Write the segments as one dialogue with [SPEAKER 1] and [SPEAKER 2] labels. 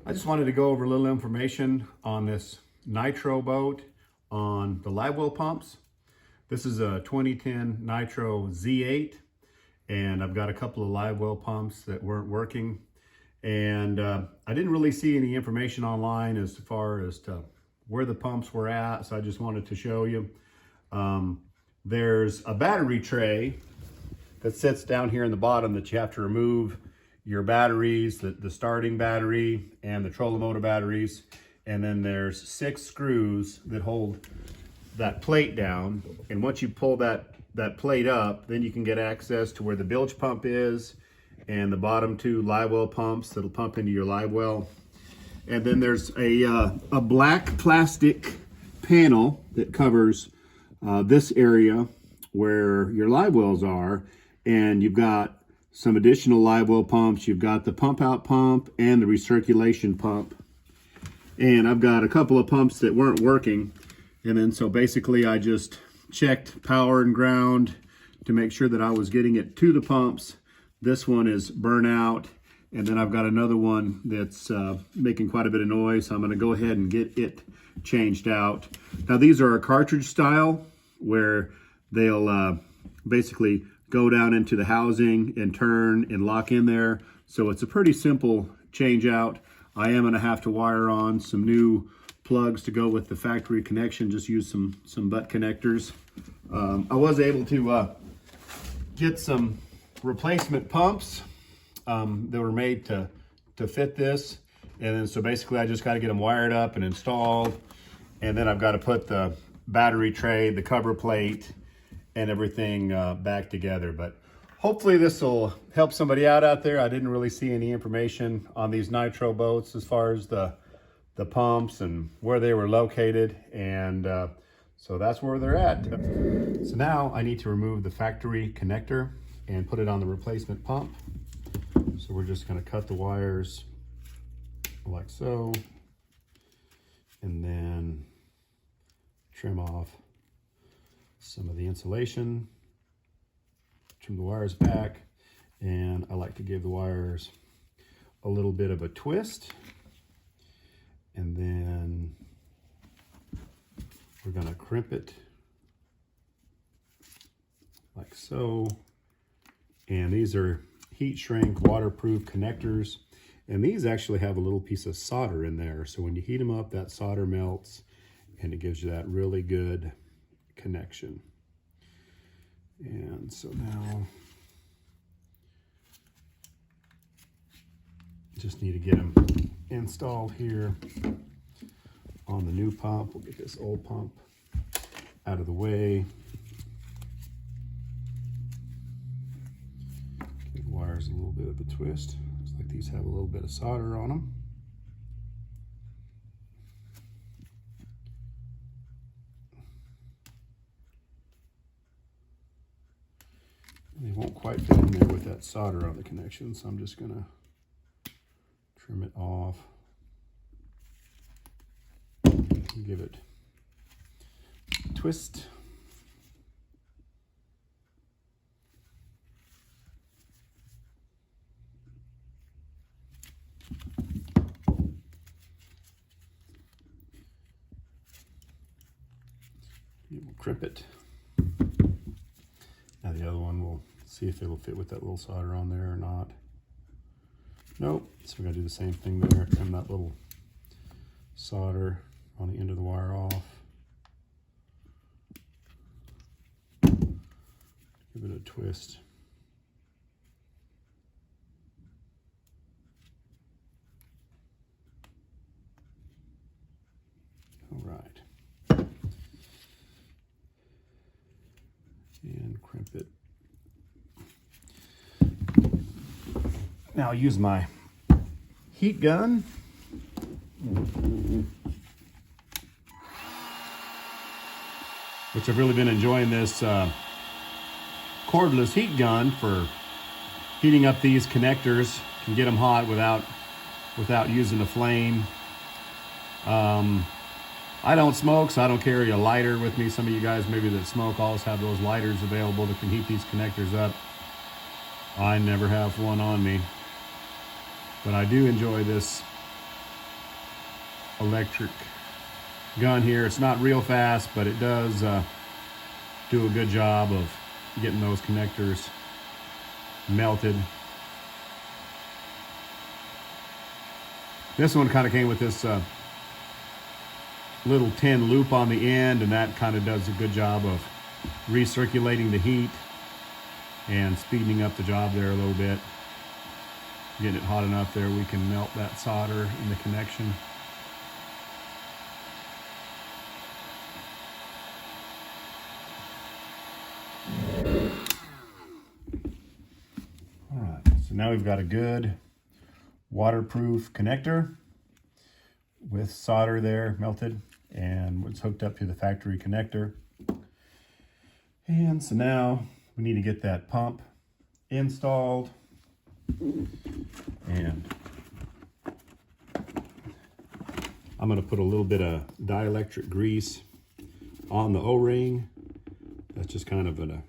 [SPEAKER 1] I just wanted to go over a little information on this Nitro boat on the livewell pumps. This is a 2010 Nitro Z8, and I've got a couple of livewell pumps that weren't working. And I didn't really see any information online as far as to where the pumps were at, so I just wanted to show you. There's a battery tray that sits down here in the bottom that you have to remove your batteries, the starting battery and the trolling motor batteries. And then there's 6 screws that hold that plate down. And once you pull that plate up, then you can get access to where the bilge pump is and the bottom 2 livewell pumps that'll pump into your livewell. And then there's a black plastic panel that covers this area where your livewells are. And you've got some additional livewell pumps. You've got the pump out pump and the recirculation pump. And I've got a couple of pumps that weren't working. And then so basically I just checked power and ground to make sure that I was getting it to the pumps. This one is burnout. And then I've got another one that's making quite a bit of noise. So I'm gonna go ahead and get it changed out. Now these are a cartridge style where they'll basically go down into the housing and turn and lock in there. So it's a pretty simple change out. I am gonna have to wire on some new plugs to go with the factory connection, just use some butt connectors. I was able to get some replacement pumps that were made to fit this. And then so basically I just gotta get them wired up and installed. And then I've gotta put the battery tray, the cover plate, and everything back together. But hopefully this will help somebody out there. I didn't really see any information on these Nitro boats as far as the pumps and where they were located. And so that's where they're at. So now I need to remove the factory connector and put it on the replacement pump. So we're just gonna cut the wires like so, and then trim off some of the insulation, trim the wires back, and I like to give the wires a little bit of a twist. And then we're gonna crimp it like so. And these are heat shrink waterproof connectors. And these actually have a little piece of solder in there. So when you heat them up, that solder melts and it gives you that really good connection. And so now just need to get them installed here on the new pump. We'll get this old pump out of the way. Give the wires a little bit of a twist. Looks like these have a little bit of solder on them. They won't quite fit in there with that solder on the connection, so I'm just gonna trim it off and give it a twist. We'll crimp it. Now the other one, we'll see if it'll fit with that little solder on there or not. Nope, so we're gonna do the same thing there, trim that little solder on the end of the wire off. Give it a twist. All right. And crimp it. Now I'll use my heat gun. Which I've really been enjoying this cordless heat gun for heating up these connectors. Can get them hot without using a flame. I don't smoke, so I don't carry a lighter with me. Some of you guys maybe that smoke always have those lighters available that can heat these connectors up. I never have one on me. But I do enjoy this electric gun here. It's not real fast, but it does do a good job of getting those connectors melted. This one kind of came with this little tin loop on the end, and that kind of does a good job of recirculating the heat and speeding up the job there a little bit. Getting it hot enough there, we can melt that solder in the connection. All right, so now we've got a good waterproof connector with solder there melted, and it's hooked up to the factory connector. And so now we need to get that pump installed. And I'm going to put a little bit of dielectric grease on the O-ring. That's just kind of an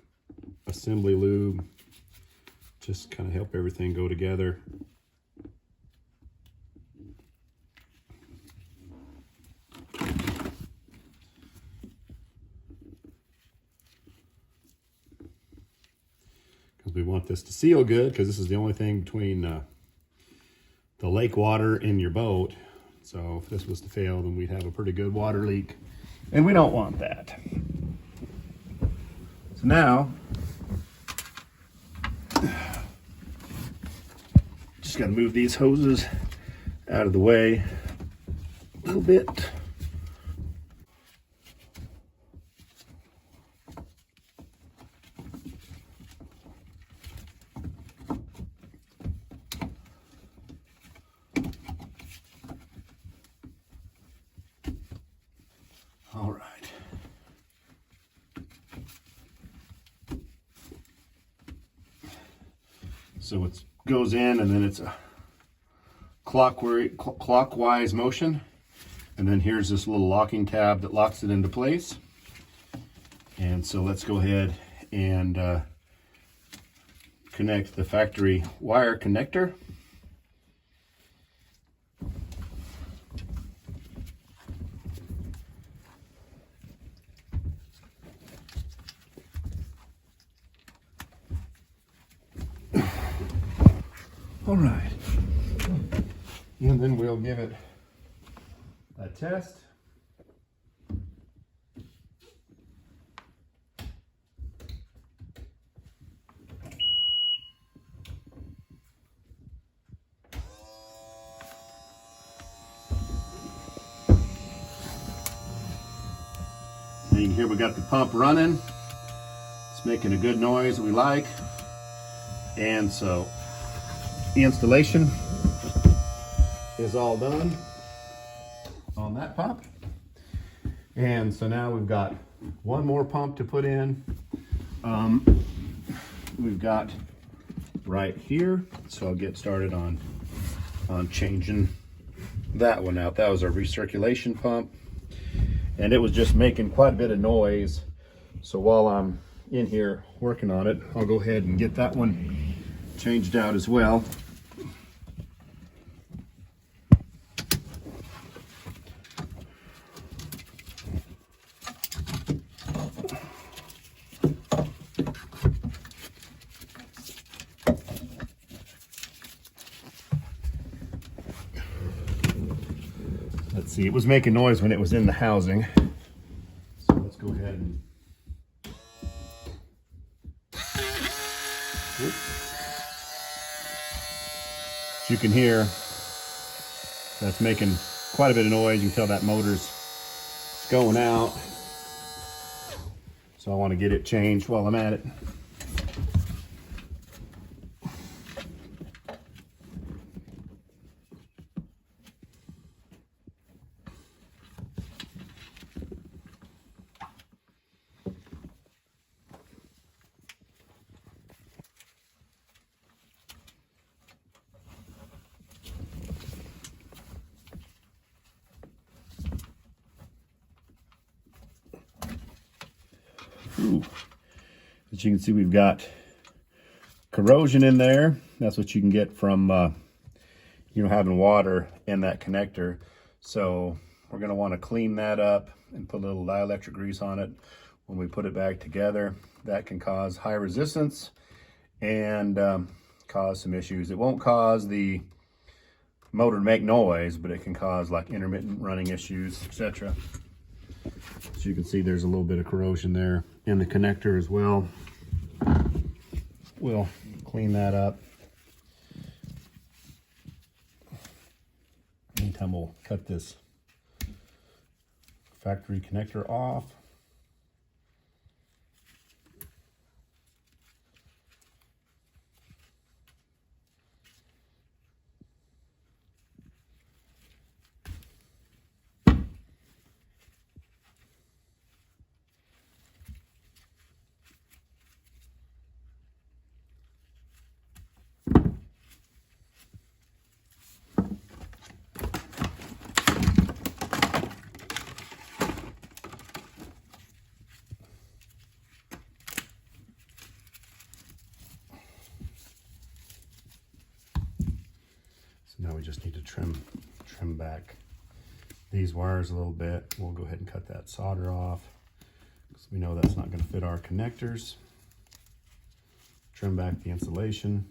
[SPEAKER 1] assembly lube. Just kind of help everything go together. Because we want this to seal good, because this is the only thing between the lake water and your boat. So if this was to fail, then we'd have a pretty good water leak, and we don't want that. So now, just got to move these hoses out of the way a little bit. All right. So it goes in, and then it's a clockwise motion. And then here's this little locking tab that locks it into place. And so let's go ahead and connect the factory wire connector. All right, and then we'll give it a test. And you can hear we got the pump running. It's making a good noise that we like. And so the installation is all done on that pump. And so now we've got one more pump to put in. We've got right here. So I'll get started on changing that one out. That was our recirculation pump, and it was just making quite a bit of noise. So while I'm in here working on it, I'll go ahead and get that one changed out as well. Let's see, it was making noise when it was in the housing. So let's go ahead and you can hear that's making quite a bit of noise. You can tell that motor's going out. So I want to get it changed while I'm at it. Ooh. As you can see, we've got corrosion in there. That's what you can get from having water in that connector. So we're going to want to clean that up and put a little dielectric grease on it when we put it back together. That can cause high resistance and cause some issues. It won't cause the motor to make noise, but it can cause like intermittent running issues, etc. So you can see there's a little bit of corrosion there in the connector as well. We'll clean that up. Meantime, we'll cut this factory connector off. Now we just need to trim back these wires a little bit. We'll go ahead and cut that solder off because we know that's not going to fit our connectors. Trim back the insulation.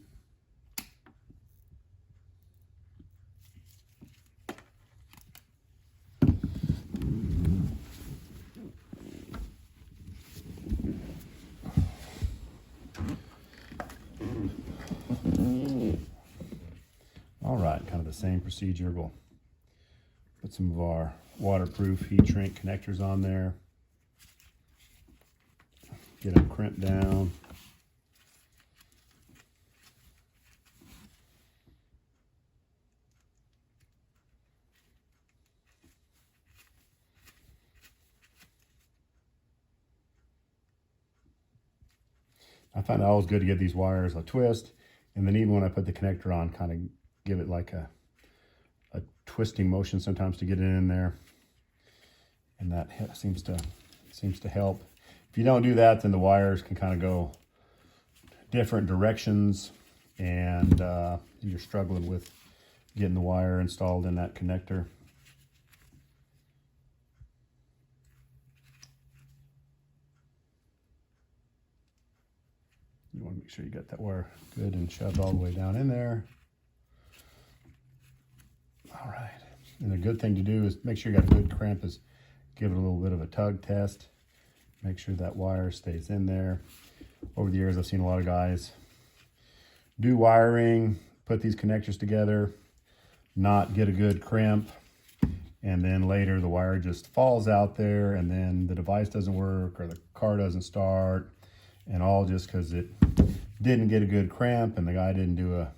[SPEAKER 1] All right, kind of the same procedure. We'll put some of our waterproof heat shrink connectors on there. Get them crimped down. I find it always good to give these wires a twist, and then even when I put the connector on, kind of give it like a twisting motion sometimes to get it in there, and that seems to help. If you don't do that, then the wires can kind of go different directions, and you're struggling with getting the wire installed in that connector. You want to make sure you got that wire good and shoved all the way down in there. All right, and a good thing to do is make sure you got a good crimp is give it a little bit of a tug test. Make sure that wire stays in there. Over the years, I've seen a lot of guys do wiring, put these connectors together, not get a good crimp, and then later the wire just falls out there, and then the device doesn't work or the car doesn't start, and all just because it didn't get a good crimp and the guy didn't do a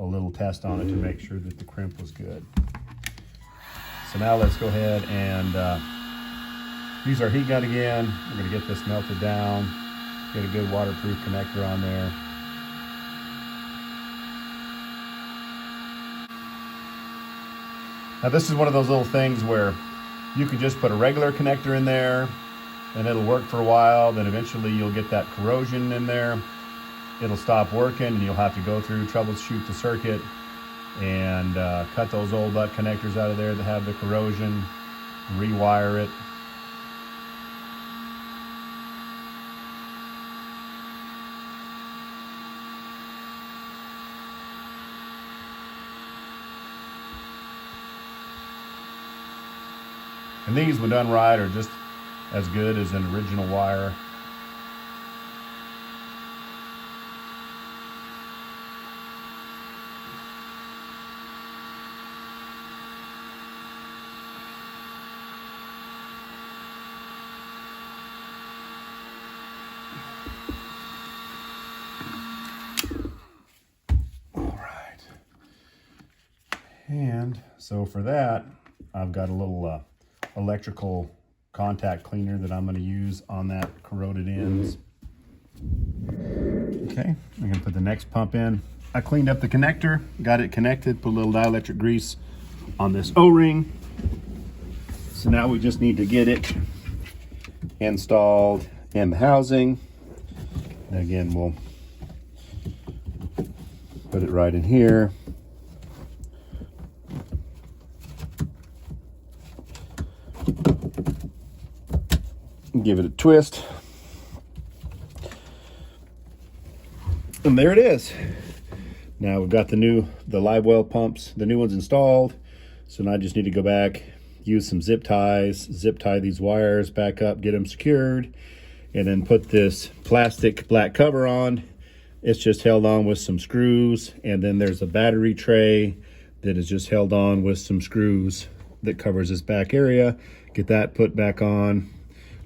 [SPEAKER 1] little test on it to make sure that the crimp was good. So now let's go ahead and use our heat gun again. We're going to get this melted down, get a good waterproof connector on there. Now this is one of those little things where you can just put a regular connector in there and it'll work for a while, then eventually you'll get that corrosion in there. It'll stop working and you'll have to go through, troubleshoot the circuit, and cut those old butt connectors out of there that have the corrosion, rewire it. And these, when done right, are just as good as an original wire. And so for that, I've got a little electrical contact cleaner that I'm going to use on that corroded ends. Okay, I'm going to put the next pump in. I cleaned up the connector, got it connected, put a little dielectric grease on this O-ring. So now we just need to get it installed in the housing. And again, we'll put it right in here. Give it a twist. And there it is. Now we've got the livewell pumps, the new ones installed. So now I just need to go back, use some zip ties, zip tie these wires back up, get them secured, and then put this plastic black cover on. It's just held on with some screws, and then there's a battery tray that is just held on with some screws that covers this back area. Get that put back on,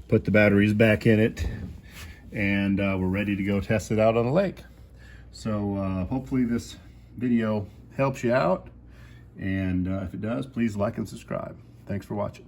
[SPEAKER 1] put the batteries back in it, and we're ready to go test it out on the lake. So hopefully this video helps you out, and if it does, please like and subscribe. Thanks for watching.